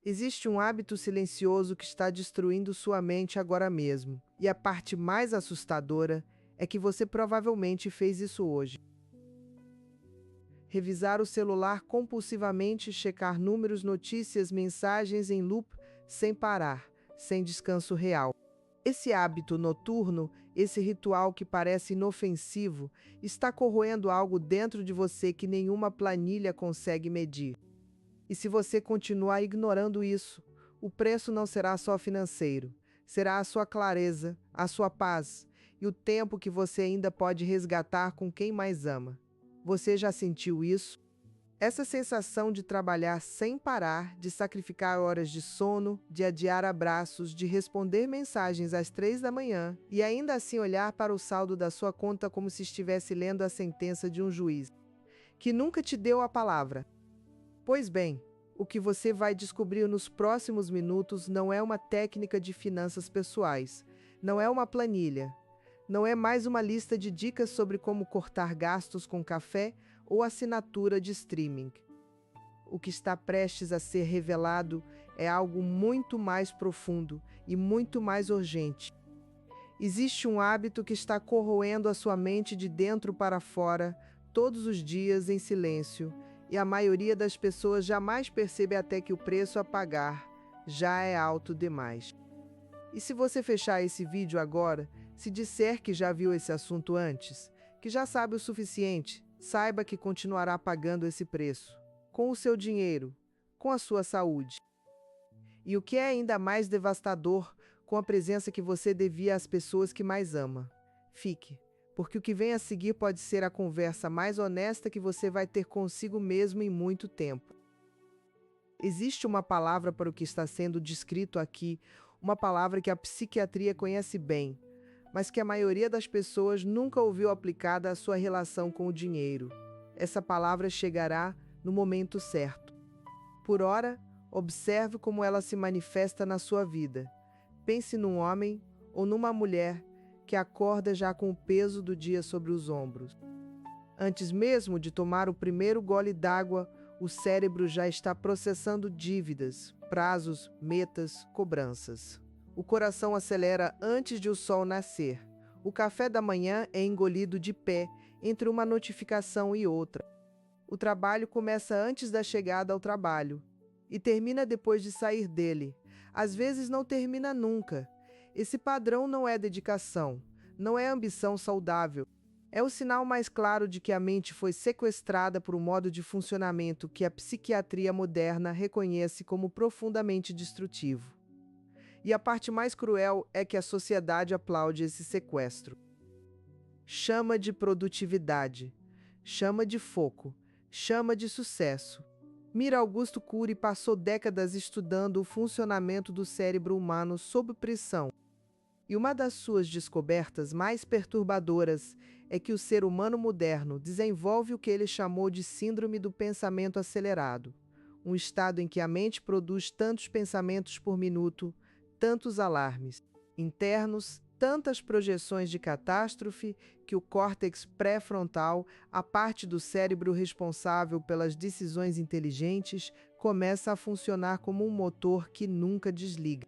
Existe um hábito silencioso que está destruindo sua mente agora mesmo. E a parte mais assustadora é que você provavelmente fez isso hoje. Revisar o celular compulsivamente, checar números, notícias, mensagens em loop, sem parar, sem descanso real. Esse hábito noturno, esse ritual que parece inofensivo, está corroendo algo dentro de você que nenhuma planilha consegue medir. E se você continuar ignorando isso, o preço não será só financeiro, será a sua clareza, a sua paz e o tempo que você ainda pode resgatar com quem mais ama. Você já sentiu isso? Essa sensação de trabalhar sem parar, de sacrificar horas de sono, de adiar abraços, de responder mensagens às 3 da manhã e ainda assim olhar para o saldo da sua conta como se estivesse lendo a sentença de um juiz, que nunca te deu a palavra. Pois bem, o que você vai descobrir nos próximos minutos não é uma técnica de finanças pessoais, não é uma planilha, não é mais uma lista de dicas sobre como cortar gastos com café ou assinatura de streaming. O que está prestes a ser revelado é algo muito mais profundo e muito mais urgente. Existe um hábito que está corroendo a sua mente de dentro para fora, todos os dias em silêncio, e a maioria das pessoas jamais percebe até que o preço a pagar já é alto demais. E se você fechar esse vídeo agora, se disser que já viu esse assunto antes, que já sabe o suficiente, saiba que continuará pagando esse preço, com o seu dinheiro, com a sua saúde. E o que é ainda mais devastador, com a presença que você devia às pessoas que mais ama. Fique, porque o que vem a seguir pode ser a conversa mais honesta que você vai ter consigo mesmo em muito tempo. Existe uma palavra para o que está sendo descrito aqui, uma palavra que a psiquiatria conhece bem, mas que a maioria das pessoas nunca ouviu aplicada à sua relação com o dinheiro. Essa palavra chegará no momento certo. Por ora, observe como ela se manifesta na sua vida. Pense num homem ou numa mulher que acorda já com o peso do dia sobre os ombros. Antes mesmo de tomar o primeiro gole d'água, o cérebro já está processando dívidas, prazos, metas, cobranças. O coração acelera antes de o sol nascer. O café da manhã é engolido de pé, entre uma notificação e outra. O trabalho começa antes da chegada ao trabalho e termina depois de sair dele. Às vezes não termina nunca. Esse padrão não é dedicação, não é ambição saudável. É o sinal mais claro de que a mente foi sequestrada por um modo de funcionamento que a psiquiatria moderna reconhece como profundamente destrutivo. E a parte mais cruel é que a sociedade aplaude esse sequestro. Chama de produtividade, chama de foco, chama de sucesso. Mira Augusto Cury passou décadas estudando o funcionamento do cérebro humano sob pressão. E uma das suas descobertas mais perturbadoras é que o ser humano moderno desenvolve o que ele chamou de síndrome do pensamento acelerado, um estado em que a mente produz tantos pensamentos por minuto, tantos alarmes internos, tantas projeções de catástrofe, que o córtex pré-frontal, a parte do cérebro responsável pelas decisões inteligentes, começa a funcionar como um motor que nunca desliga.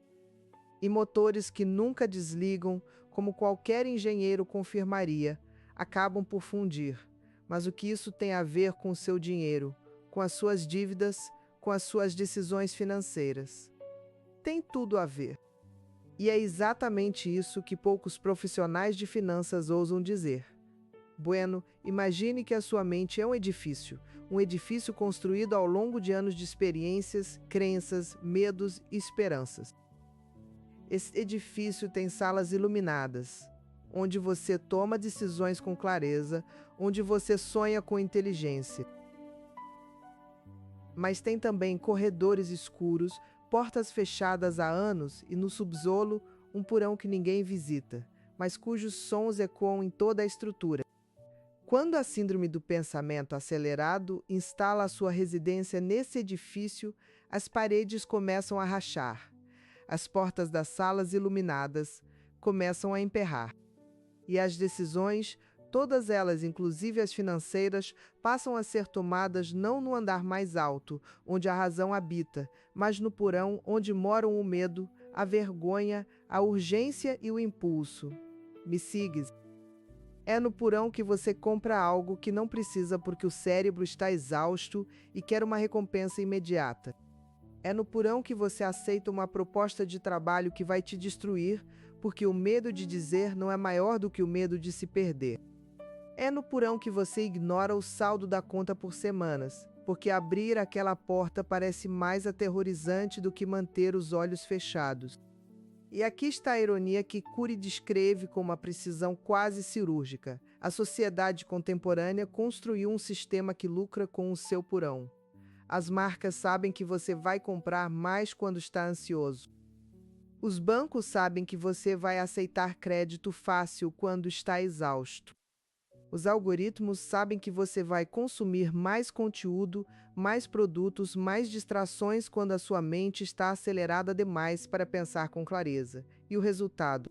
E motores que nunca desligam, como qualquer engenheiro confirmaria, acabam por fundir. Mas o que isso tem a ver com o seu dinheiro, com as suas dívidas, com as suas decisões financeiras? Tem tudo a ver. E é exatamente isso que poucos profissionais de finanças ousam dizer. Bueno, imagine que a sua mente é um edifício construído ao longo de anos de experiências, crenças, medos e esperanças. Esse edifício tem salas iluminadas, onde você toma decisões com clareza, onde você sonha com inteligência. Mas tem também corredores escuros, portas fechadas há anos e no subsolo um porão que ninguém visita, mas cujos sons ecoam em toda a estrutura. Quando a síndrome do pensamento acelerado instala a sua residência nesse edifício, as paredes começam a rachar. As portas das salas iluminadas começam a emperrar. E as decisões Todas elas, inclusive as financeiras, passam a ser tomadas não no andar mais alto, onde a razão habita, mas no porão onde moram o medo, a vergonha, a urgência e o impulso. Me sigues? É no porão que você compra algo que não precisa porque o cérebro está exausto e quer uma recompensa imediata. É no porão que você aceita uma proposta de trabalho que vai te destruir, porque o medo de dizer não é maior do que o medo de se perder. É no porão que você ignora o saldo da conta por semanas, porque abrir aquela porta parece mais aterrorizante do que manter os olhos fechados. E aqui está a ironia que Cury descreve com uma precisão quase cirúrgica. A sociedade contemporânea construiu um sistema que lucra com o seu porão. As marcas sabem que você vai comprar mais quando está ansioso. Os bancos sabem que você vai aceitar crédito fácil quando está exausto. Os algoritmos sabem que você vai consumir mais conteúdo, mais produtos, mais distrações quando a sua mente está acelerada demais para pensar com clareza. E o resultado?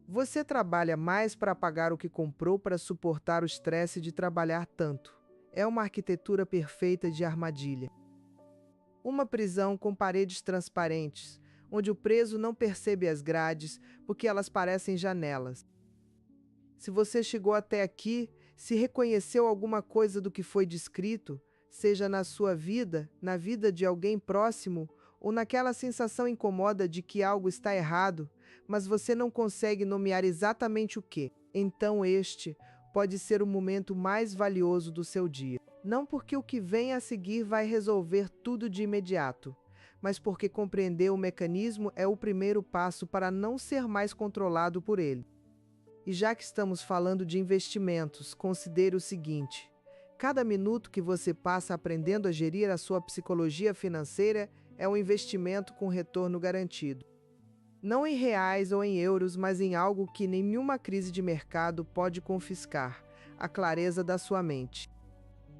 Você trabalha mais para pagar o que comprou para suportar o estresse de trabalhar tanto. É uma arquitetura perfeita de armadilha. Uma prisão com paredes transparentes, onde o preso não percebe as grades porque elas parecem janelas. Se você chegou até aqui, se reconheceu alguma coisa do que foi descrito, seja na sua vida, na vida de alguém próximo, ou naquela sensação incomoda de que algo está errado, mas você não consegue nomear exatamente o que, então este pode ser o momento mais valioso do seu dia. Não porque o que vem a seguir vai resolver tudo de imediato, mas porque compreender o mecanismo é o primeiro passo para não ser mais controlado por ele. E já que estamos falando de investimentos, considere o seguinte: cada minuto que você passa aprendendo a gerir a sua psicologia financeira é um investimento com retorno garantido. Não em reais ou em euros, mas em algo que nenhuma crise de mercado pode confiscar: a clareza da sua mente.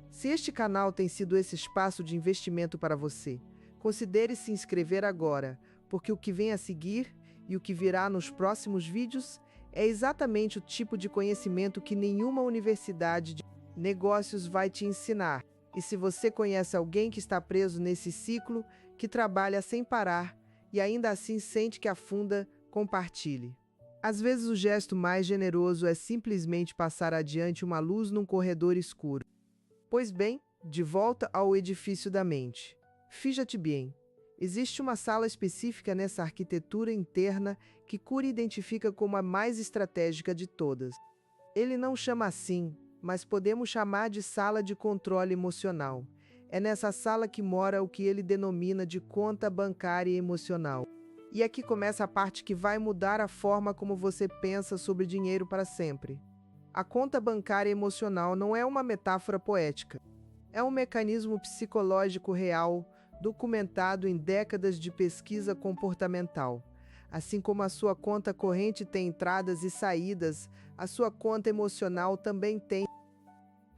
Se este canal tem sido esse espaço de investimento para você, considere se inscrever agora, porque o que vem a seguir e o que virá nos próximos vídeos é exatamente o tipo de conhecimento que nenhuma universidade de negócios vai te ensinar. E se você conhece alguém que está preso nesse ciclo, que trabalha sem parar e ainda assim sente que afunda, compartilhe. Às vezes o gesto mais generoso é simplesmente passar adiante uma luz num corredor escuro. Pois bem, de volta ao edifício da mente. Fíjate bem. Existe uma sala específica nessa arquitetura interna que Cury identifica como a mais estratégica de todas. Ele não chama assim, mas podemos chamar de sala de controle emocional. É nessa sala que mora o que ele denomina de conta bancária emocional. E aqui começa a parte que vai mudar a forma como você pensa sobre dinheiro para sempre. A conta bancária emocional não é uma metáfora poética. É um mecanismo psicológico real, documentado em décadas de pesquisa comportamental. Assim como a sua conta corrente tem entradas e saídas, a sua conta emocional também tem.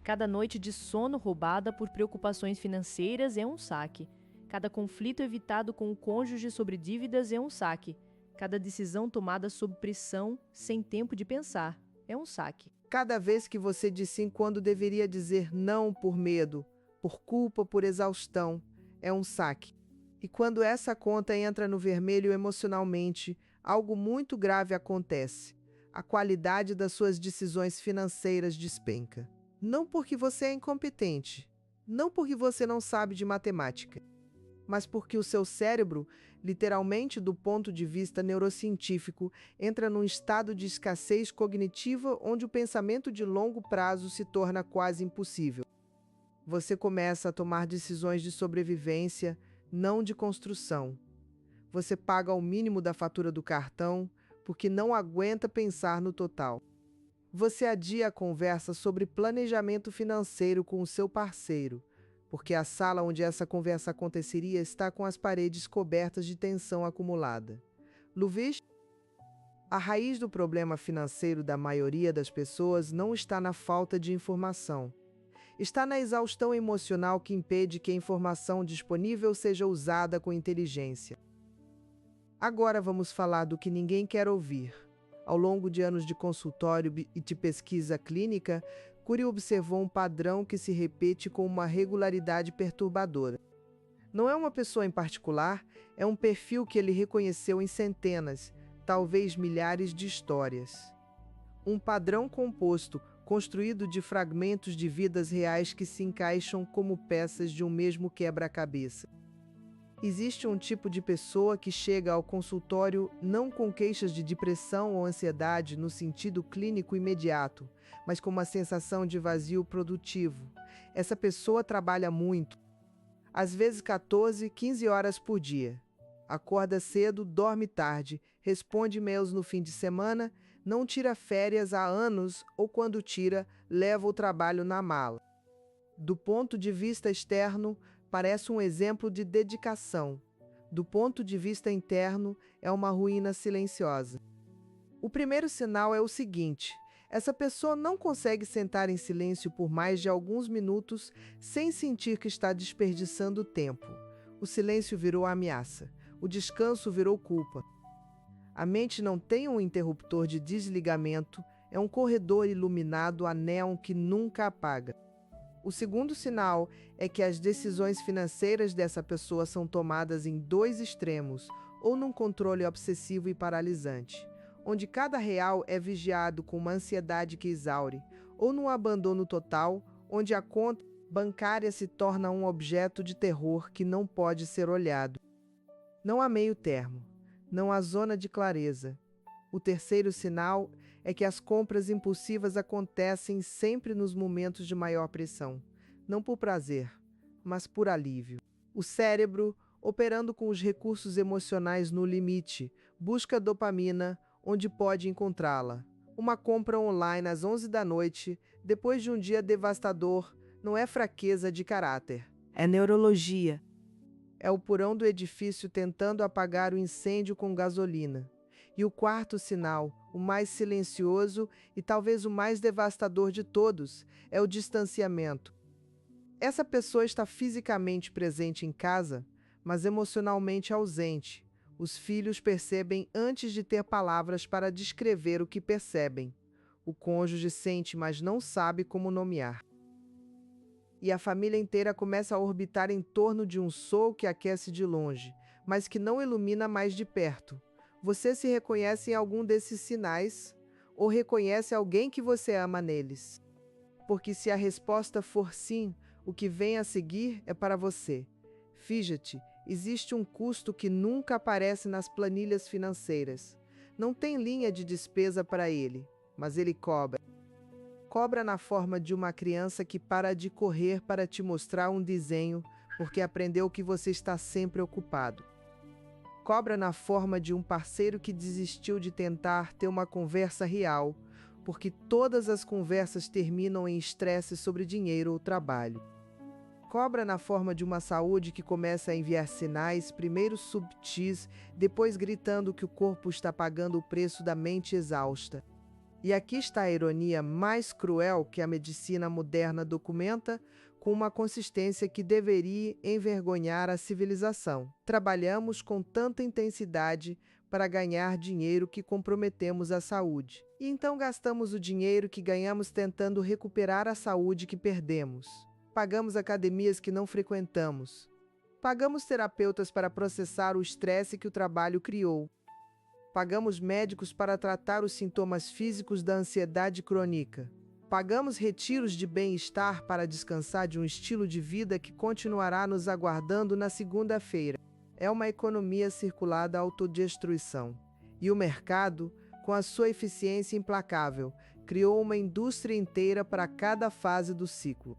Cada noite de sono roubada por preocupações financeiras é um saque. Cada conflito evitado com o cônjuge sobre dívidas é um saque. Cada decisão tomada sob pressão, sem tempo de pensar, é um saque. Cada vez que você diz sim quando deveria dizer não por medo, por culpa, por exaustão, é um saque. E quando essa conta entra no vermelho emocionalmente, algo muito grave acontece. A qualidade das suas decisões financeiras despenca. Não porque você é incompetente, não porque você não sabe de matemática, mas porque o seu cérebro, literalmente do ponto de vista neurocientífico, entra num estado de escassez cognitiva onde o pensamento de longo prazo se torna quase impossível. Você começa a tomar decisões de sobrevivência, não de construção. Você paga o mínimo da fatura do cartão porque não aguenta pensar no total. Você adia a conversa sobre planejamento financeiro com o seu parceiro, porque a sala onde essa conversa aconteceria está com as paredes cobertas de tensão acumulada. Luvis, a raiz do problema financeiro da maioria das pessoas não está na falta de informação. Está na exaustão emocional que impede que a informação disponível seja usada com inteligência. Agora vamos falar do que ninguém quer ouvir. Ao longo de anos de consultório e de pesquisa clínica, Curie observou um padrão que se repete com uma regularidade perturbadora. Não é uma pessoa em particular, é um perfil que ele reconheceu em centenas, talvez milhares de histórias. Um padrão composto, construído de fragmentos de vidas reais que se encaixam como peças de um mesmo quebra-cabeça. Existe um tipo de pessoa que chega ao consultório não com queixas de depressão ou ansiedade no sentido clínico imediato, mas com uma sensação de vazio produtivo. Essa pessoa trabalha muito, às vezes 14, 15 horas por dia. Acorda cedo, dorme tarde, responde e-mails no fim de semana, não tira férias há anos ou quando tira, leva o trabalho na mala. Do ponto de vista externo, parece um exemplo de dedicação. Do ponto de vista interno, é uma ruína silenciosa. O primeiro sinal é o seguinte: essa pessoa não consegue sentar em silêncio por mais de alguns minutos sem sentir que está desperdiçando tempo. O silêncio virou ameaça. O descanso virou culpa. A mente não tem um interruptor de desligamento, é um corredor iluminado a néon que nunca apaga. O segundo sinal é que as decisões financeiras dessa pessoa são tomadas em dois extremos, ou num controle obsessivo e paralisante, onde cada real é vigiado com uma ansiedade que exaure, ou num abandono total, onde a conta bancária se torna um objeto de terror que não pode ser olhado. Não há meio termo, não há zona de clareza. O terceiro sinal é que as compras impulsivas acontecem sempre nos momentos de maior pressão, não por prazer, mas por alívio. O cérebro, operando com os recursos emocionais no limite, busca dopamina onde pode encontrá-la. Uma compra online às 11 da noite, depois de um dia devastador, não é fraqueza de caráter, é neurologia. É o porão do edifício tentando apagar o incêndio com gasolina. E o quarto sinal, o mais silencioso e talvez o mais devastador de todos, é o distanciamento. Essa pessoa está fisicamente presente em casa, mas emocionalmente ausente. Os filhos percebem antes de ter palavras para descrever o que percebem. O cônjuge sente, mas não sabe como nomear. E a família inteira começa a orbitar em torno de um sol que aquece de longe, mas que não ilumina mais de perto. Você se reconhece em algum desses sinais ou reconhece alguém que você ama neles? Porque se a resposta for sim, o que vem a seguir é para você. Fidget, existe um custo que nunca aparece nas planilhas financeiras. Não tem linha de despesa para ele, mas ele cobra. Cobra na forma de uma criança que para de correr para te mostrar um desenho porque aprendeu que você está sempre ocupado. Cobra na forma de um parceiro que desistiu de tentar ter uma conversa real, porque todas as conversas terminam em estresse sobre dinheiro ou trabalho. Cobra na forma de uma saúde que começa a enviar sinais, primeiro subtis, depois gritando que o corpo está pagando o preço da mente exausta. E aqui está a ironia mais cruel que a medicina moderna documenta, com uma consistência que deveria envergonhar a civilização. Trabalhamos com tanta intensidade para ganhar dinheiro que comprometemos a saúde. E então gastamos o dinheiro que ganhamos tentando recuperar a saúde que perdemos. Pagamos academias que não frequentamos. Pagamos terapeutas para processar o estresse que o trabalho criou. Pagamos médicos para tratar os sintomas físicos da ansiedade crônica. Pagamos retiros de bem-estar para descansar de um estilo de vida que continuará nos aguardando na segunda-feira. É uma economia circular da autodestruição. E o mercado, com a sua eficiência implacável, criou uma indústria inteira para cada fase do ciclo.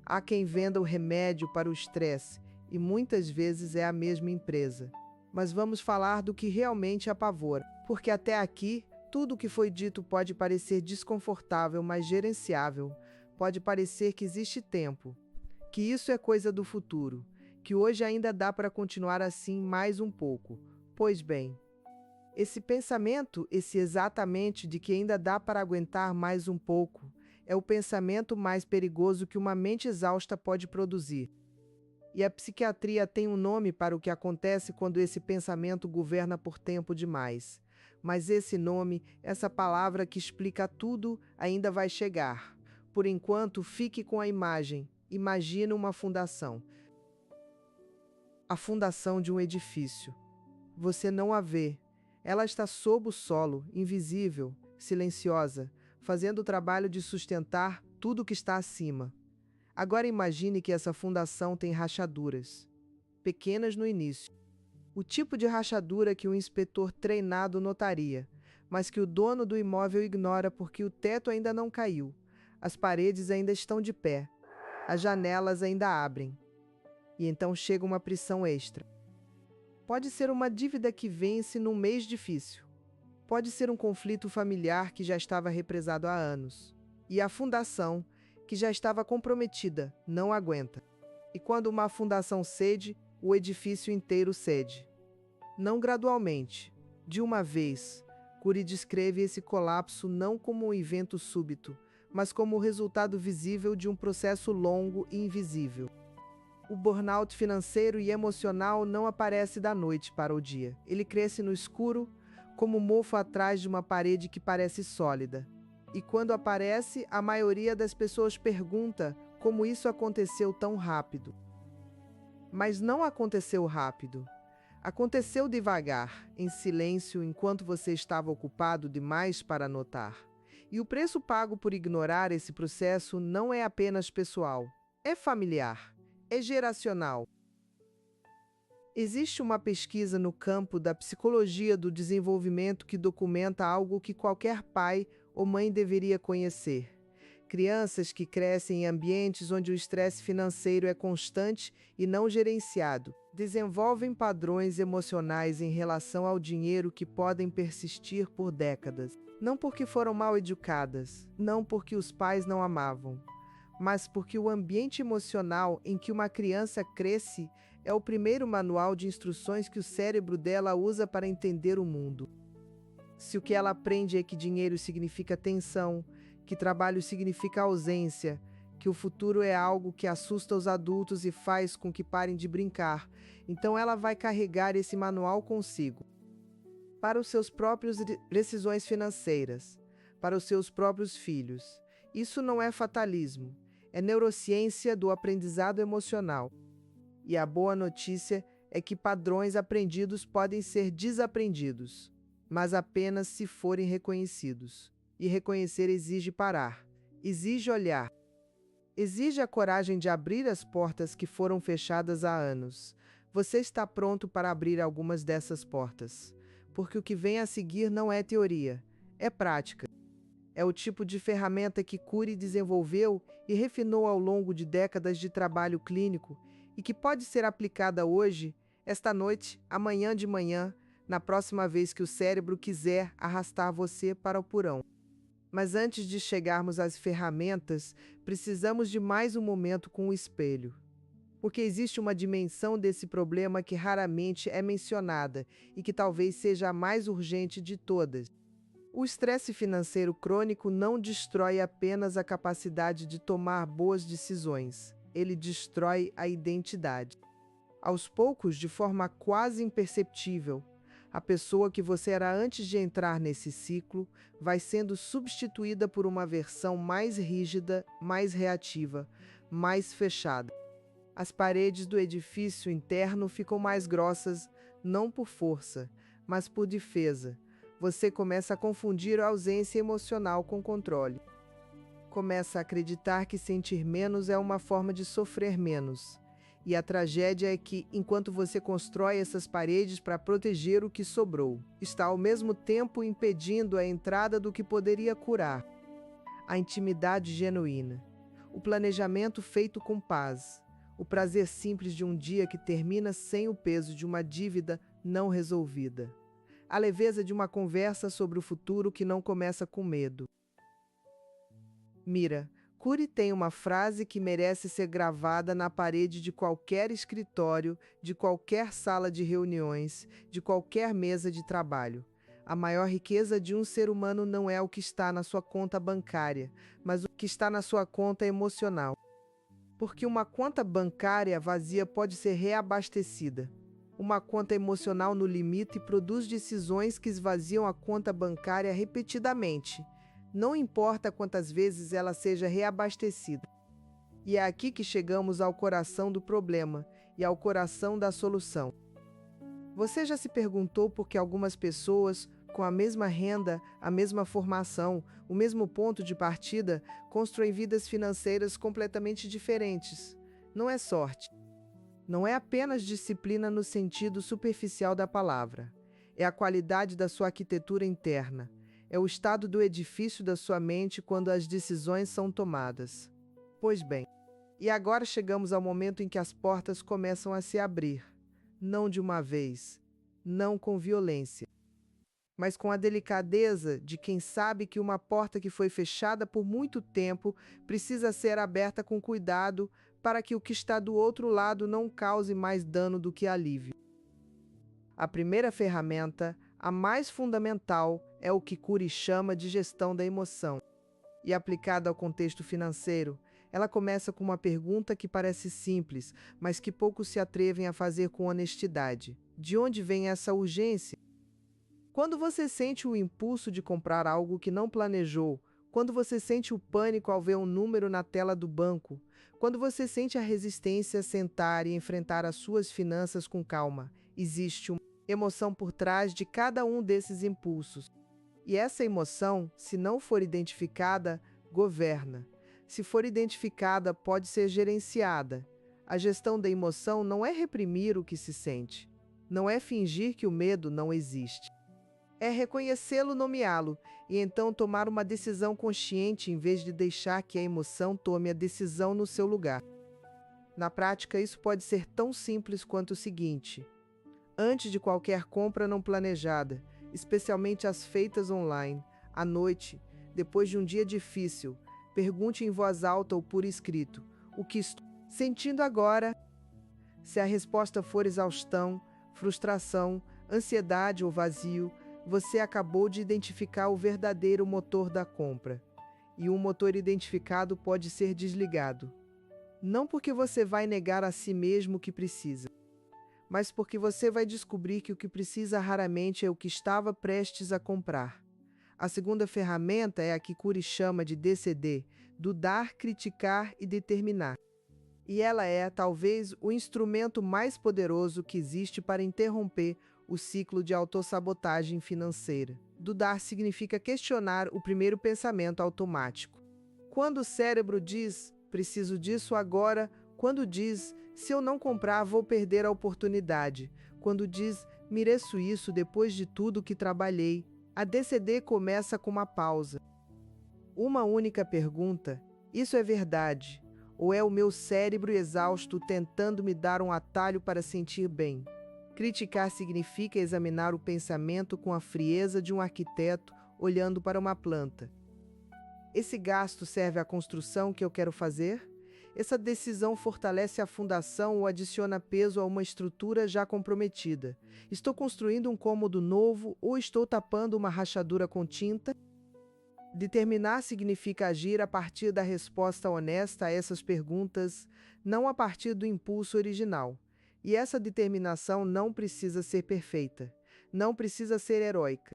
Há quem venda o remédio para o estresse, e muitas vezes é a mesma empresa. Mas vamos falar do que realmente apavora, porque até aqui, tudo o que foi dito pode parecer desconfortável, mas gerenciável. Pode parecer que existe tempo, que isso é coisa do futuro, que hoje ainda dá para continuar assim mais um pouco. Pois bem, esse pensamento, esse exatamente de que ainda dá para aguentar mais um pouco, é o pensamento mais perigoso que uma mente exausta pode produzir. E a psiquiatria tem um nome para o que acontece quando esse pensamento governa por tempo demais. Mas esse nome, essa palavra que explica tudo, ainda vai chegar. Por enquanto, fique com a imagem. Imagina uma fundação. A fundação de um edifício. Você não a vê. Ela está sob o solo, invisível, silenciosa, fazendo o trabalho de sustentar tudo o que está acima. Agora imagine que essa fundação tem rachaduras, pequenas no início. O tipo de rachadura que o inspetor treinado notaria, mas que o dono do imóvel ignora porque o teto ainda não caiu, as paredes ainda estão de pé, as janelas ainda abrem. E então chega uma pressão extra. Pode ser uma dívida que vence num mês difícil. Pode ser um conflito familiar que já estava represado há anos. E a fundação, que já estava comprometida, não aguenta. E quando uma fundação cede, o edifício inteiro cede. Não gradualmente, de uma vez. Cury descreve esse colapso não como um evento súbito, mas como o resultado visível de um processo longo e invisível. O burnout financeiro e emocional não aparece da noite para o dia. Ele cresce no escuro, como mofo atrás de uma parede que parece sólida. E quando aparece, a maioria das pessoas pergunta como isso aconteceu tão rápido. Mas não aconteceu rápido. Aconteceu devagar, em silêncio, enquanto você estava ocupado demais para notar. E o preço pago por ignorar esse processo não é apenas pessoal, é familiar. É geracional. Existe uma pesquisa no campo da psicologia do desenvolvimento que documenta algo que qualquer pai ou mãe deveria conhecer. Crianças que crescem em ambientes onde o estresse financeiro é constante e não gerenciado, desenvolvem padrões emocionais em relação ao dinheiro que podem persistir por décadas. Não porque foram mal educadas, não porque os pais não amavam, mas porque o ambiente emocional em que uma criança cresce é o primeiro manual de instruções que o cérebro dela usa para entender o mundo. Se o que ela aprende é que dinheiro significa tensão, que trabalho significa ausência, que o futuro é algo que assusta os adultos e faz com que parem de brincar, então ela vai carregar esse manual consigo. Para os seus próprios decisões financeiras, para os seus próprios filhos. Isso não é fatalismo. É neurociência do aprendizado emocional. E a boa notícia é que padrões aprendidos podem ser desaprendidos, mas apenas se forem reconhecidos. E reconhecer exige parar, exige olhar, exige a coragem de abrir as portas que foram fechadas há anos. Você está pronto para abrir algumas dessas portas, porque o que vem a seguir não é teoria, é prática. É o tipo de ferramenta que Cury desenvolveu e refinou ao longo de décadas de trabalho clínico e que pode ser aplicada hoje, esta noite, amanhã de manhã, na próxima vez que o cérebro quiser arrastar você para o porão. Mas antes de chegarmos às ferramentas, precisamos de mais um momento com o espelho. Porque existe uma dimensão desse problema que raramente é mencionada e que talvez seja a mais urgente de todas. O estresse financeiro crônico não destrói apenas a capacidade de tomar boas decisões, ele destrói a identidade. Aos poucos, de forma quase imperceptível, a pessoa que você era antes de entrar nesse ciclo vai sendo substituída por uma versão mais rígida, mais reativa, mais fechada. As paredes do edifício interno ficam mais grossas, não por força, mas por defesa. Você começa a confundir a ausência emocional com controle. Começa a acreditar que sentir menos é uma forma de sofrer menos. E a tragédia é que, enquanto você constrói essas paredes para proteger o que sobrou, está ao mesmo tempo impedindo a entrada do que poderia curar. A intimidade genuína, o planejamento feito com paz, o prazer simples de um dia que termina sem o peso de uma dívida não resolvida. A leveza de uma conversa sobre o futuro que não começa com medo. Mira, Cury tem uma frase que merece ser gravada na parede de qualquer escritório, de qualquer sala de reuniões, de qualquer mesa de trabalho. A maior riqueza de um ser humano não é o que está na sua conta bancária, mas o que está na sua conta emocional. Porque uma conta bancária vazia pode ser reabastecida, Uma conta emocional no limite produz decisões que esvaziam a conta bancária repetidamente. Não importa quantas vezes ela seja reabastecida. E é aqui que chegamos ao coração do problema e ao coração da solução. Você já se perguntou por que algumas pessoas, com a mesma renda, a mesma formação, o mesmo ponto de partida, constroem vidas financeiras completamente diferentes? Não é sorte. Não é apenas disciplina no sentido superficial da palavra. É a qualidade da sua arquitetura interna. É o estado do edifício da sua mente quando as decisões são tomadas. Pois bem, e agora chegamos ao momento em que as portas começam a se abrir. Não de uma vez, não com violência, mas com a delicadeza de quem sabe que uma porta que foi fechada por muito tempo precisa ser aberta com cuidado para que o que está do outro lado não cause mais dano do que alívio. A primeira ferramenta, a mais fundamental, é o que Cury chama de gestão da emoção. E aplicada ao contexto financeiro, ela começa com uma pergunta que parece simples, mas que poucos se atrevem a fazer com honestidade. De onde vem essa urgência? Quando você sente o impulso de comprar algo que não planejou, quando você sente o pânico ao ver um número na tela do banco, quando você sente a resistência a sentar e enfrentar as suas finanças com calma, existe uma emoção por trás de cada um desses impulsos. E essa emoção, se não for identificada, governa. Se for identificada, pode ser gerenciada. A gestão da emoção não é reprimir o que se sente. Não é fingir que o medo não existe. É reconhecê-lo, nomeá-lo, e então tomar uma decisão consciente em vez de deixar que a emoção tome a decisão no seu lugar. Na prática, isso pode ser tão simples quanto o seguinte: antes de qualquer compra não planejada, especialmente as feitas online, à noite, depois de um dia difícil, pergunte em voz alta ou por escrito: o que estou sentindo agora? Se a resposta for exaustão, frustração, ansiedade ou vazio, você acabou de identificar o verdadeiro motor da compra. E um motor identificado pode ser desligado. Não porque você vai negar a si mesmo o que precisa, mas porque você vai descobrir que o que precisa raramente é o que estava prestes a comprar. A segunda ferramenta é a que Cury chama de DCD, do dar, criticar e determinar. E ela é, talvez, o instrumento mais poderoso que existe para interromper o ciclo de autossabotagem financeira. Dudar significa questionar o primeiro pensamento automático. Quando o cérebro diz, preciso disso agora, quando diz, se eu não comprar, vou perder a oportunidade, quando diz, mereço isso depois de tudo que trabalhei, a DCD começa com uma pausa. Uma única pergunta: isso é verdade? Ou é o meu cérebro exausto tentando me dar um atalho para sentir bem? Criticar significa examinar o pensamento com a frieza de um arquiteto olhando para uma planta. Esse gasto serve à construção que eu quero fazer? Essa decisão fortalece a fundação ou adiciona peso a uma estrutura já comprometida? Estou construindo um cômodo novo ou estou tapando uma rachadura com tinta? Determinar significa agir a partir da resposta honesta a essas perguntas, não a partir do impulso original. E essa determinação não precisa ser perfeita, não precisa ser heróica.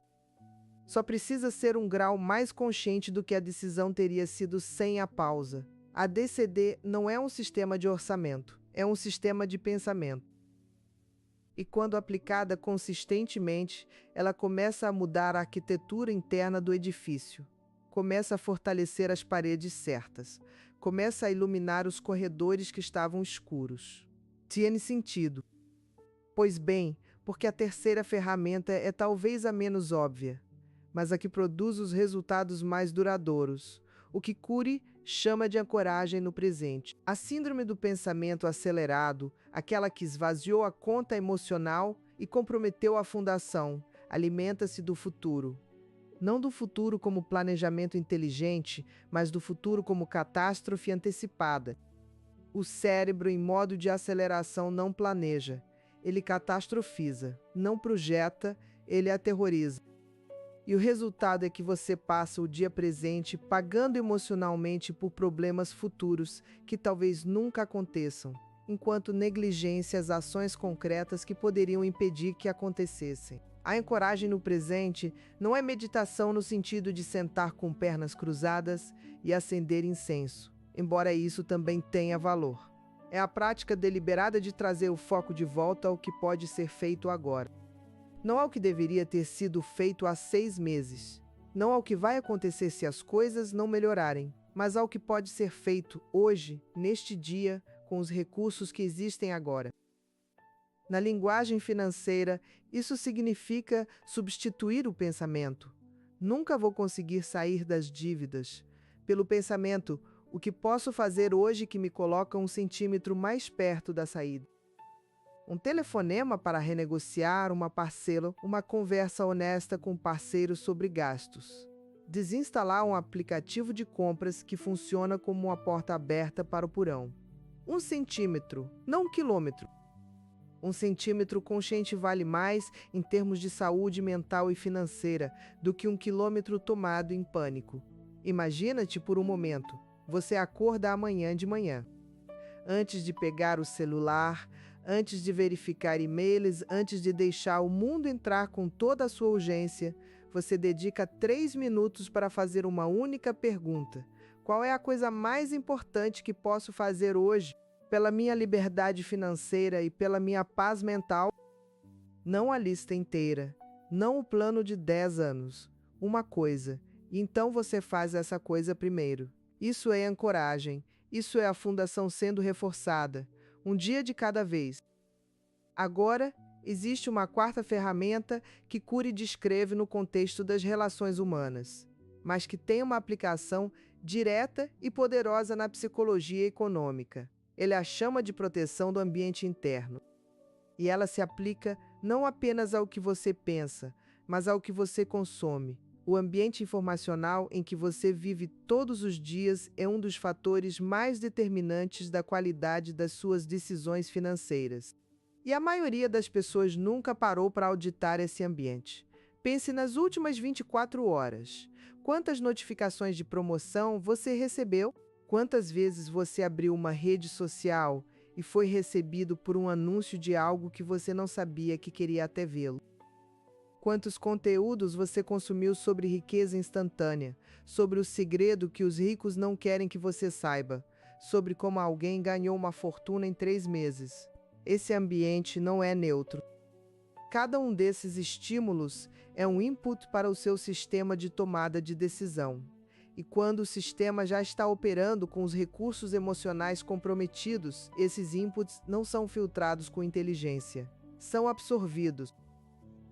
Só precisa ser um grau mais consciente do que a decisão teria sido sem a pausa. A DCD não é um sistema de orçamento, é um sistema de pensamento. E quando aplicada consistentemente, ela começa a mudar a arquitetura interna do edifício. Começa a fortalecer as paredes certas. Começa a iluminar os corredores que estavam escuros. Tiene sentido. Pois bem, porque a terceira ferramenta é talvez a menos óbvia, mas a que produz os resultados mais duradouros, o que Cury chama de ancoragem no presente. A síndrome do pensamento acelerado, aquela que esvaziou a conta emocional e comprometeu a fundação, alimenta-se do futuro. Não do futuro como planejamento inteligente, mas do futuro como catástrofe antecipada. O cérebro, em modo de aceleração, não planeja. Ele catastrofiza, não projeta, ele aterroriza. E o resultado é que você passa o dia presente pagando emocionalmente por problemas futuros que talvez nunca aconteçam. enquanto negligencia as ações concretas que poderiam impedir que acontecessem. A ancoragem no presente não é meditação no sentido de sentar com pernas cruzadas e acender incenso, embora isso também tenha valor. É a prática deliberada de trazer o foco de volta ao que pode ser feito agora. Não ao que deveria ter sido feito há 6 meses. Não ao que vai acontecer se as coisas não melhorarem, mas ao que pode ser feito hoje, neste dia, com os recursos que existem agora. Na linguagem financeira, isso significa substituir o pensamento. Nunca vou conseguir sair das dívidas. Pelo pensamento, o que posso fazer hoje que me coloca 1 centímetro mais perto da saída? Um telefonema para renegociar uma parcela, uma conversa honesta com o parceiro sobre gastos. Desinstalar um aplicativo de compras que funciona como uma porta aberta para o porão. 1 centímetro, não 1 quilômetro. 1 centímetro consciente vale mais em termos de saúde mental e financeira do que 1 quilômetro tomado em pânico. Imagina-te por um momento, você acorda amanhã de manhã. Antes de pegar o celular, antes de verificar e-mails, antes de deixar o mundo entrar com toda a sua urgência, você dedica 3 minutos para fazer uma única pergunta. Qual é a coisa mais importante que posso fazer hoje pela minha liberdade financeira e pela minha paz mental? Não a lista inteira, não o plano de 10 anos. Uma coisa, e então você faz essa coisa primeiro. Isso é ancoragem, isso é a fundação sendo reforçada, um dia de cada vez. Agora, existe uma 4ª ferramenta que Cury descreve no contexto das relações humanas, mas que tem uma aplicação direta e poderosa na psicologia econômica. Ele a chama de proteção do ambiente interno. E ela se aplica não apenas ao que você pensa, mas ao que você consome. O ambiente informacional em que você vive todos os dias é um dos fatores mais determinantes da qualidade das suas decisões financeiras. E a maioria das pessoas nunca parou para auditar esse ambiente. Pense nas últimas 24 horas. Quantas notificações de promoção você recebeu? Quantas vezes você abriu uma rede social e foi recebido por um anúncio de algo que você não sabia que queria até vê-lo? Quantos conteúdos você consumiu sobre riqueza instantânea, sobre o segredo que os ricos não querem que você saiba, sobre como alguém ganhou uma fortuna em 3 meses? Esse ambiente não é neutro. Cada um desses estímulos é um input para o seu sistema de tomada de decisão. E quando o sistema já está operando com os recursos emocionais comprometidos, esses inputs não são filtrados com inteligência, são absorvidos.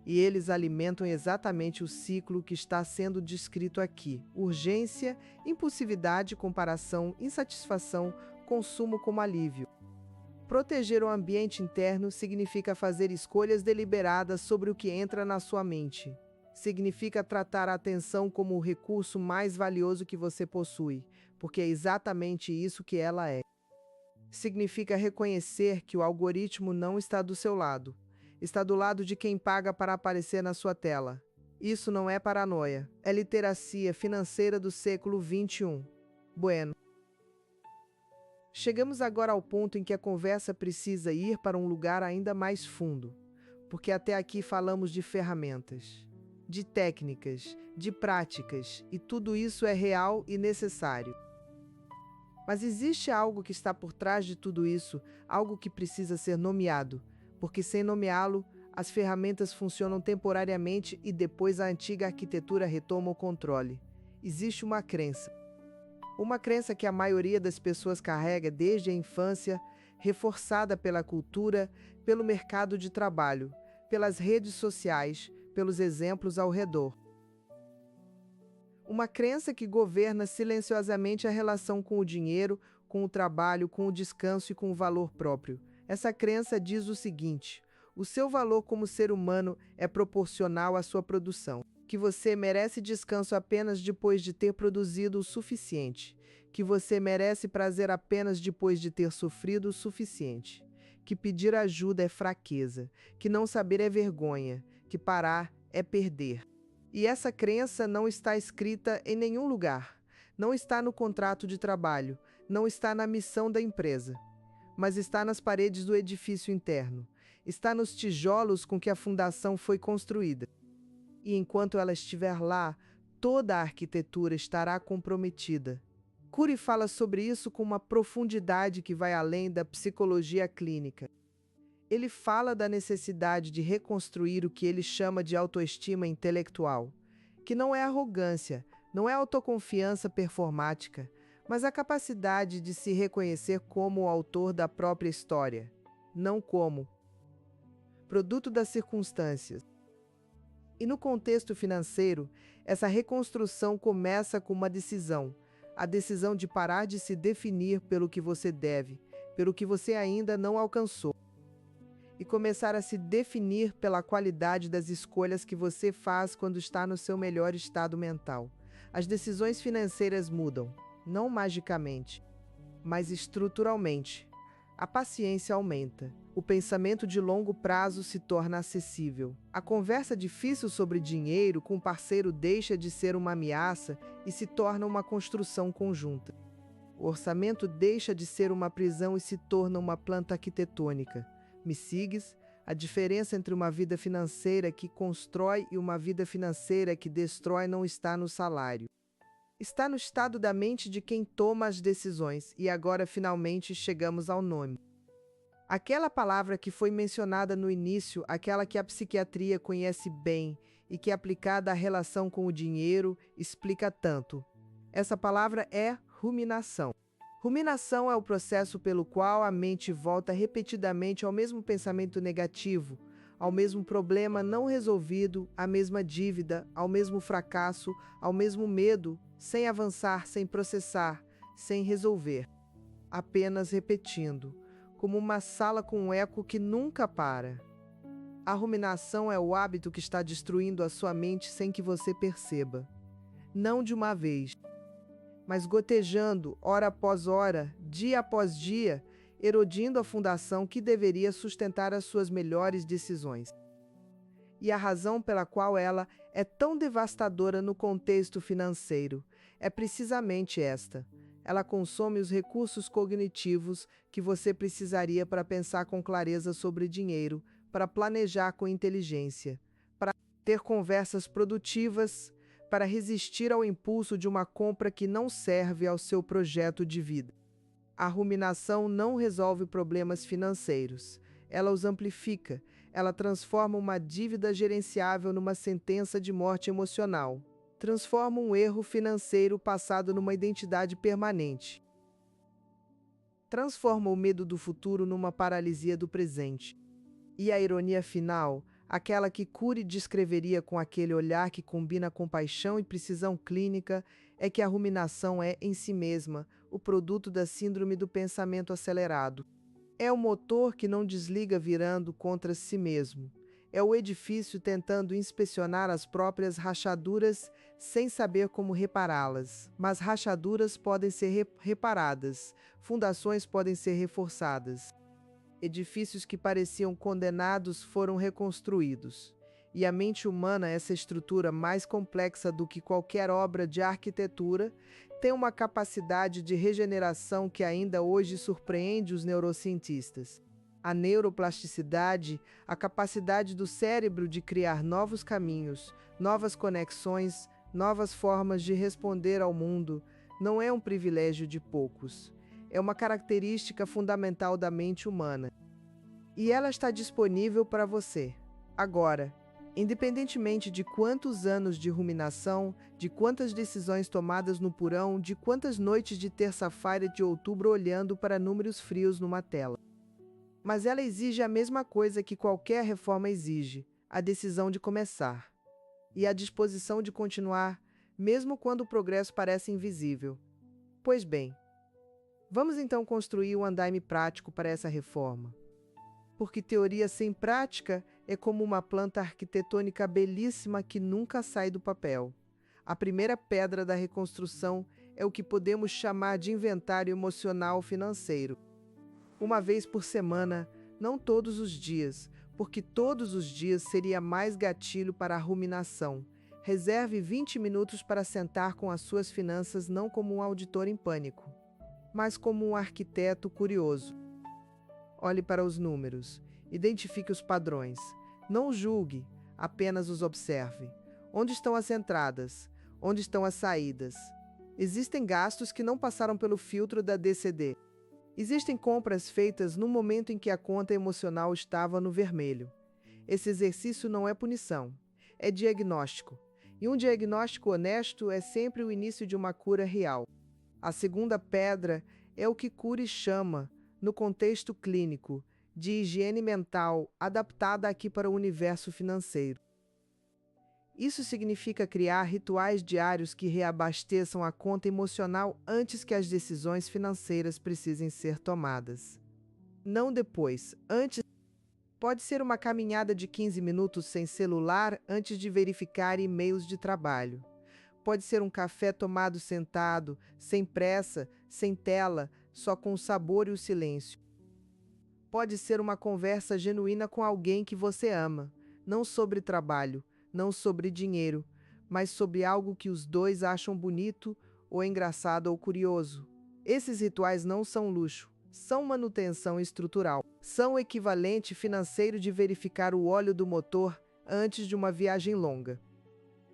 E eles alimentam exatamente o ciclo que está sendo descrito aqui: urgência, impulsividade, comparação, insatisfação, consumo como alívio. Proteger o ambiente interno significa fazer escolhas deliberadas sobre o que entra na sua mente. Significa tratar a atenção como o recurso mais valioso que você possui, porque é exatamente isso que ela é. Significa reconhecer que o algoritmo não está do seu lado. Está do lado de quem paga para aparecer na sua tela. Isso não é paranoia, é literacia financeira do século XXI. Bueno. Chegamos agora ao ponto em que a conversa precisa ir para um lugar ainda mais fundo, porque até aqui falamos de ferramentas, de técnicas, de práticas, e tudo isso é real e necessário. Mas existe algo que está por trás de tudo isso, algo que precisa ser nomeado, porque sem nomeá-lo, as ferramentas funcionam temporariamente e depois a antiga arquitetura retoma o controle. Existe uma crença que a maioria das pessoas carrega desde a infância, reforçada pela cultura, pelo mercado de trabalho, pelas redes sociais, pelos exemplos ao redor. Uma crença que governa silenciosamente a relação com o dinheiro, com o trabalho, com o descanso e com o valor próprio. Essa crença diz o seguinte: o seu valor como ser humano é proporcional à sua produção, que você merece descanso apenas depois de ter produzido o suficiente, que você merece prazer apenas depois de ter sofrido o suficiente, que pedir ajuda é fraqueza, que não saber é vergonha, que parar é perder. E essa crença não está escrita em nenhum lugar, não está no contrato de trabalho, não está na missão da empresa. mas está nas paredes do edifício interno. Está nos tijolos com que a fundação foi construída. E enquanto ela estiver lá, toda a arquitetura estará comprometida. Curry fala sobre isso com uma profundidade que vai além da psicologia clínica. Ele fala da necessidade de reconstruir o que ele chama de autoestima intelectual, que não é arrogância, não é autoconfiança performática, mas a capacidade de se reconhecer como o autor da própria história, não como produto das circunstâncias. E no contexto financeiro, essa reconstrução começa com uma decisão, a decisão de parar de se definir pelo que você deve, pelo que você ainda não alcançou, e começar a se definir pela qualidade das escolhas que você faz quando está no seu melhor estado mental. As decisões financeiras mudam, não magicamente, mas estruturalmente. A paciência aumenta. O pensamento de longo prazo se torna acessível. A conversa difícil sobre dinheiro com o parceiro deixa de ser uma ameaça e se torna uma construção conjunta. O orçamento deixa de ser uma prisão e se torna uma planta arquitetônica. Me sigues? A diferença entre uma vida financeira que constrói e uma vida financeira que destrói não está no salário. Está no estado da mente de quem toma as decisões, e agora finalmente chegamos ao nome. Aquela palavra que foi mencionada no início, aquela que a psiquiatria conhece bem e que, aplicada à relação com o dinheiro, explica tanto. Essa palavra é ruminação. Ruminação é o processo pelo qual a mente volta repetidamente ao mesmo pensamento negativo, ao mesmo problema não resolvido, à mesma dívida, ao mesmo fracasso, ao mesmo medo, sem avançar, sem processar, sem resolver. Apenas repetindo, como uma sala com um eco que nunca para. A ruminação é o hábito que está destruindo a sua mente sem que você perceba. Não de uma vez, mas gotejando, hora após hora, dia após dia, erodindo a fundação que deveria sustentar as suas melhores decisões. E a razão pela qual ela é tão devastadora no contexto financeiro é precisamente esta. Ela consome os recursos cognitivos que você precisaria para pensar com clareza sobre dinheiro, para planejar com inteligência, para ter conversas produtivas, para resistir ao impulso de uma compra que não serve ao seu projeto de vida. A ruminação não resolve problemas financeiros. Ela os amplifica. Ela transforma uma dívida gerenciável numa sentença de morte emocional. Transforma um erro financeiro passado numa identidade permanente. Transforma o medo do futuro numa paralisia do presente. E a ironia final, aquela que Curry descreveria com aquele olhar que combina compaixão e precisão clínica, é que a ruminação é, em si mesma, o produto da síndrome do pensamento acelerado. É o motor que não desliga virando contra si mesmo. É o edifício tentando inspecionar as próprias rachaduras sem saber como repará-las. Mas rachaduras podem ser reparadas, fundações podem ser reforçadas. Edifícios que pareciam condenados foram reconstruídos. E a mente humana, essa estrutura mais complexa do que qualquer obra de arquitetura, tem uma capacidade de regeneração que ainda hoje surpreende os neurocientistas. A neuroplasticidade, a capacidade do cérebro de criar novos caminhos, novas conexões, novas formas de responder ao mundo, não é um privilégio de poucos. É uma característica fundamental da mente humana. E ela está disponível para você, agora. Independentemente de quantos anos de ruminação, de quantas decisões tomadas no porão, de quantas noites de terça-feira de outubro olhando para números frios numa tela. Mas ela exige a mesma coisa que qualquer reforma exige, a decisão de começar. E a disposição de continuar, mesmo quando o progresso parece invisível. Pois bem, vamos então construir um andaime prático para essa reforma. Porque teoria sem prática é como uma planta arquitetônica belíssima que nunca sai do papel. A primeira pedra da reconstrução é o que podemos chamar de inventário emocional financeiro. Uma vez por semana, não todos os dias, porque todos os dias seria mais gatilho para a ruminação. Reserve 20 minutos para sentar com as suas finanças não como um auditor em pânico, mas como um arquiteto curioso. Olhe para os números. Identifique os padrões. Não os julgue, apenas os observe. Onde estão as entradas? Onde estão as saídas? Existem gastos que não passaram pelo filtro da DCD. Existem compras feitas no momento em que a conta emocional estava no vermelho. Esse exercício não é punição, é diagnóstico. E um diagnóstico honesto é sempre o início de uma cura real. A segunda pedra é o que Cury chama, no contexto clínico, de higiene mental adaptada aqui para o universo financeiro. Isso significa criar rituais diários que reabasteçam a conta emocional antes que as decisões financeiras precisem ser tomadas. Não depois, antes. Pode ser uma caminhada de 15 minutos sem celular antes de verificar e-mails de trabalho. Pode ser um café tomado sentado, sem pressa, sem tela, só com o sabor e o silêncio. Pode ser uma conversa genuína com alguém que você ama, não sobre trabalho, não sobre dinheiro, mas sobre algo que os dois acham bonito, ou engraçado ou curioso. Esses rituais não são luxo, são manutenção estrutural. São o equivalente financeiro de verificar o óleo do motor antes de uma viagem longa.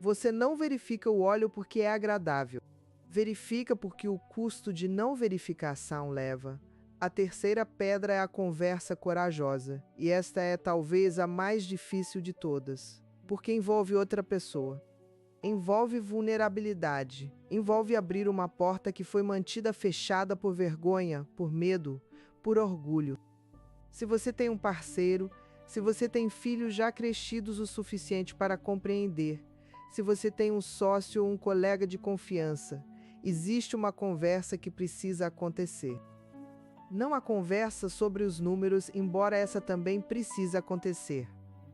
Você não verifica o óleo porque é agradável. Verifica porque o custo de não verificação leva. A terceira pedra é a conversa corajosa, e esta é talvez a mais difícil de todas, porque envolve outra pessoa. Envolve vulnerabilidade, envolve abrir uma porta que foi mantida fechada por vergonha, por medo, por orgulho. Se você tem um parceiro, se você tem filhos já crescidos o suficiente para compreender, se você tem um sócio ou um colega de confiança, existe uma conversa que precisa acontecer. Não a conversa sobre os números, embora essa também precise acontecer.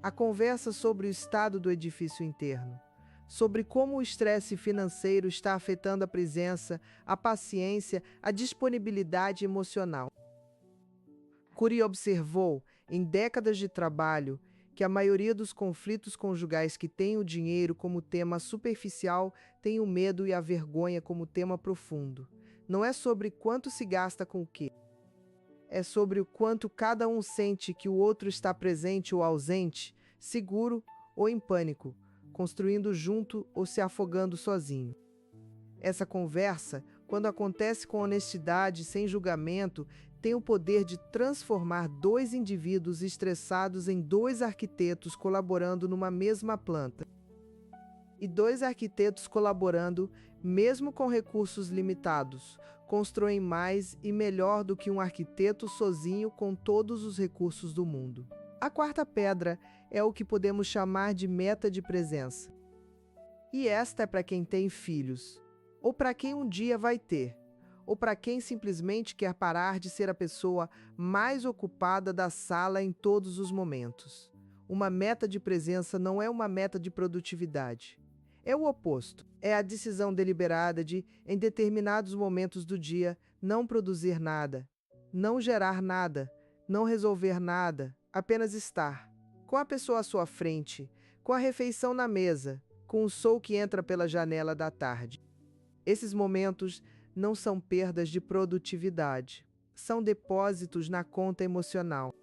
A conversa sobre o estado do edifício interno, sobre como o estresse financeiro está afetando a presença, a paciência, a disponibilidade emocional. Cury observou, em décadas de trabalho, que a maioria dos conflitos conjugais que têm o dinheiro como tema superficial tem o medo e a vergonha como tema profundo. Não é sobre quanto se gasta com o quê. É sobre o quanto cada um sente que o outro está presente ou ausente, seguro ou em pânico, construindo junto ou se afogando sozinho. Essa conversa, quando acontece com honestidade, sem julgamento, tem o poder de transformar dois indivíduos estressados em dois arquitetos colaborando numa mesma planta. E dois arquitetos colaborando, mesmo com recursos limitados, constroem mais e melhor do que um arquiteto sozinho com todos os recursos do mundo. A quarta pedra é o que podemos chamar de meta de presença. E esta é para quem tem filhos, ou para quem um dia vai ter, ou para quem simplesmente quer parar de ser a pessoa mais ocupada da sala em todos os momentos. Uma meta de presença não é uma meta de produtividade. É o oposto. É a decisão deliberada de, em determinados momentos do dia, não produzir nada, não gerar nada, não resolver nada, apenas estar. Com a pessoa à sua frente, com a refeição na mesa, com o sol que entra pela janela da tarde. Esses momentos não são perdas de produtividade, são depósitos na conta emocional.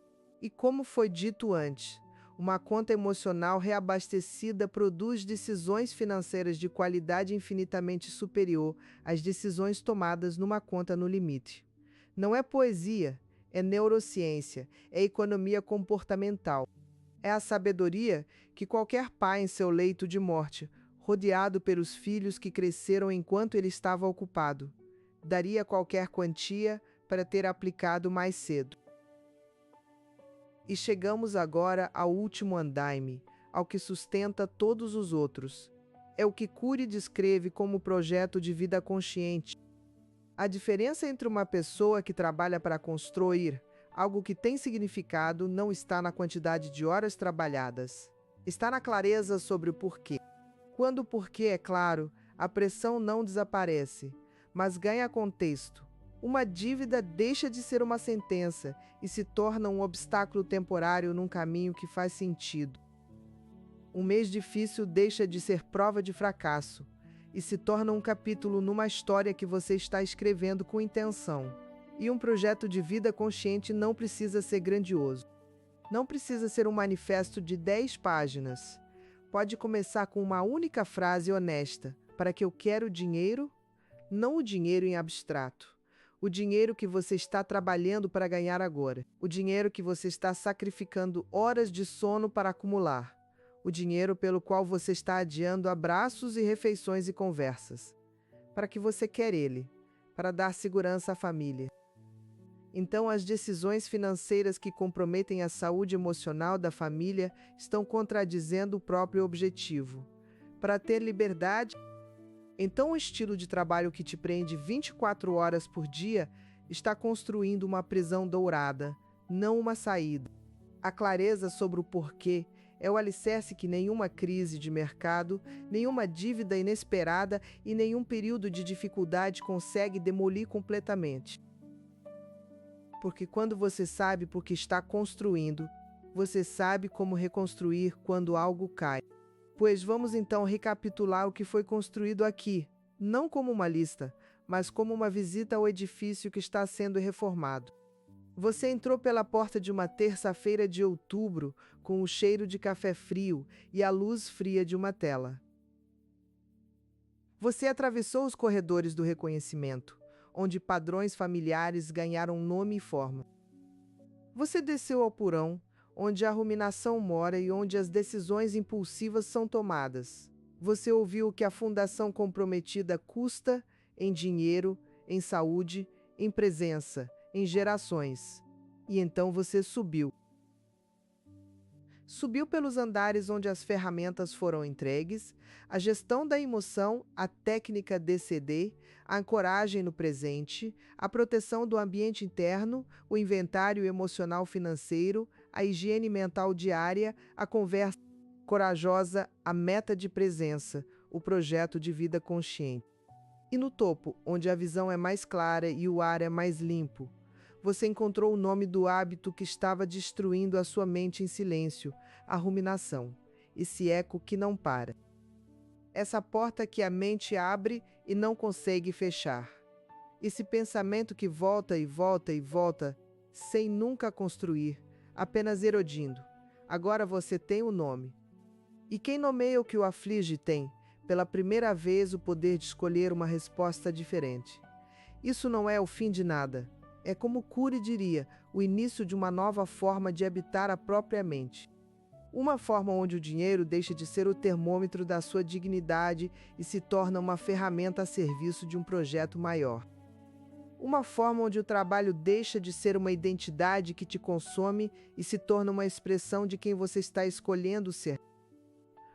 E como foi dito antes, uma conta emocional reabastecida produz decisões financeiras de qualidade infinitamente superior às decisões tomadas numa conta no limite. Não é poesia, é neurociência, é economia comportamental. É a sabedoria que qualquer pai em seu leito de morte, rodeado pelos filhos que cresceram enquanto ele estava ocupado, daria qualquer quantia para ter aplicado mais cedo. E chegamos agora ao último andaime, ao que sustenta todos os outros. É o que Cury descreve como projeto de vida consciente. A diferença entre uma pessoa que trabalha para construir algo que tem significado não está na quantidade de horas trabalhadas. Está na clareza sobre o porquê. Quando o porquê é claro, a pressão não desaparece, mas ganha contexto. Uma dívida deixa de ser uma sentença e se torna um obstáculo temporário num caminho que faz sentido. Um mês difícil deixa de ser prova de fracasso e se torna um capítulo numa história que você está escrevendo com intenção. E um projeto de vida consciente não precisa ser grandioso. Não precisa ser um manifesto de 10 páginas. Pode começar com uma única frase honesta: para que eu quero dinheiro, não o dinheiro em abstrato. O dinheiro que você está trabalhando para ganhar agora. O dinheiro que você está sacrificando horas de sono para acumular. O dinheiro pelo qual você está adiando abraços e refeições e conversas. Para que você quer ele, para dar segurança à família. Então, as decisões financeiras que comprometem a saúde emocional da família estão contradizendo o próprio objetivo. Para ter liberdade, então o estilo de trabalho que te prende 24 horas por dia está construindo uma prisão dourada, não uma saída. A clareza sobre o porquê é o alicerce que nenhuma crise de mercado, nenhuma dívida inesperada e nenhum período de dificuldade consegue demolir completamente. Porque quando você sabe por que está construindo, você sabe como reconstruir quando algo cai. Pois vamos então recapitular o que foi construído aqui, não como uma lista, mas como uma visita ao edifício que está sendo reformado. Você entrou pela porta de uma terça-feira de outubro com o cheiro de café frio e a luz fria de uma tela. Você atravessou os corredores do reconhecimento, onde padrões familiares ganharam nome e forma. Você desceu ao porão, onde a ruminação mora e onde as decisões impulsivas são tomadas. Você ouviu o que a fundação comprometida custa em dinheiro, em saúde, em presença, em gerações. E então você subiu. Subiu pelos andares onde as ferramentas foram entregues, a gestão da emoção, a técnica DCD, a ancoragem no presente, a proteção do ambiente interno, o inventário emocional financeiro, a higiene mental diária, a conversa corajosa, a meta de presença, o projeto de vida consciente. E no topo, onde a visão é mais clara e o ar é mais limpo, você encontrou o nome do hábito que estava destruindo a sua mente em silêncio, a ruminação, esse eco que não para. Essa porta que a mente abre e não consegue fechar. Esse pensamento que volta e volta e volta, sem nunca construir, apenas erodindo. Agora você tem o nome. E quem nomeia o que o aflige tem, pela primeira vez, o poder de escolher uma resposta diferente. Isso não é o fim de nada. É como Cury diria, o início de uma nova forma de habitar a própria mente. Uma forma onde o dinheiro deixa de ser o termômetro da sua dignidade e se torna uma ferramenta a serviço de um projeto maior. Uma forma onde o trabalho deixa de ser uma identidade que te consome e se torna uma expressão de quem você está escolhendo ser.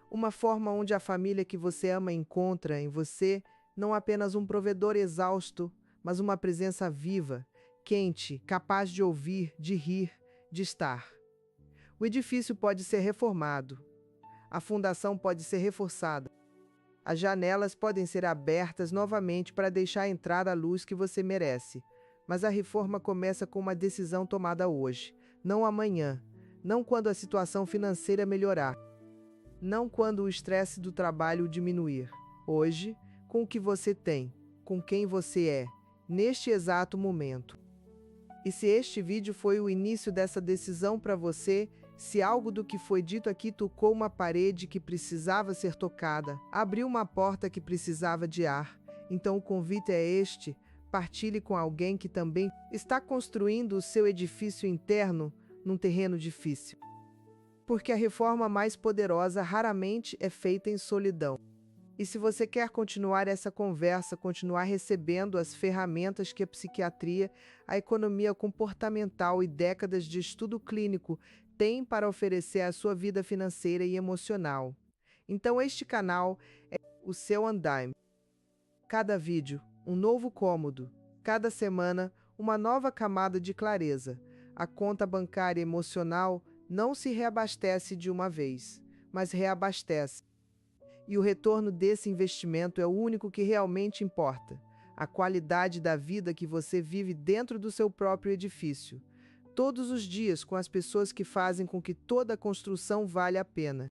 Uma forma onde a família que você ama encontra em você não apenas um provedor exausto, mas uma presença viva, quente, capaz de ouvir, de rir, de estar. O edifício pode ser reformado. A fundação pode ser reforçada. As janelas podem ser abertas novamente para deixar entrar a luz que você merece. Mas a reforma começa com uma decisão tomada hoje, não amanhã, não quando a situação financeira melhorar, não quando o estresse do trabalho diminuir. Hoje, com o que você tem, com quem você é, neste exato momento. E se este vídeo foi o início dessa decisão para você, se algo do que foi dito aqui tocou uma parede que precisava ser tocada, abriu uma porta que precisava de ar, então o convite é este: partilhe com alguém que também está construindo o seu edifício interno num terreno difícil. Porque a reforma mais poderosa raramente é feita em solidão. E se você quer continuar essa conversa, continuar recebendo as ferramentas que a psiquiatria, a economia comportamental e décadas de estudo clínico têm para oferecer à sua vida financeira e emocional, então este canal é o seu andaime. Cada vídeo, um novo cômodo. Cada semana, uma nova camada de clareza. A conta bancária emocional não se reabastece de uma vez, mas reabastece. E o retorno desse investimento é o único que realmente importa. A qualidade da vida que você vive dentro do seu próprio edifício. Todos os dias com as pessoas que fazem com que toda a construção valha a pena.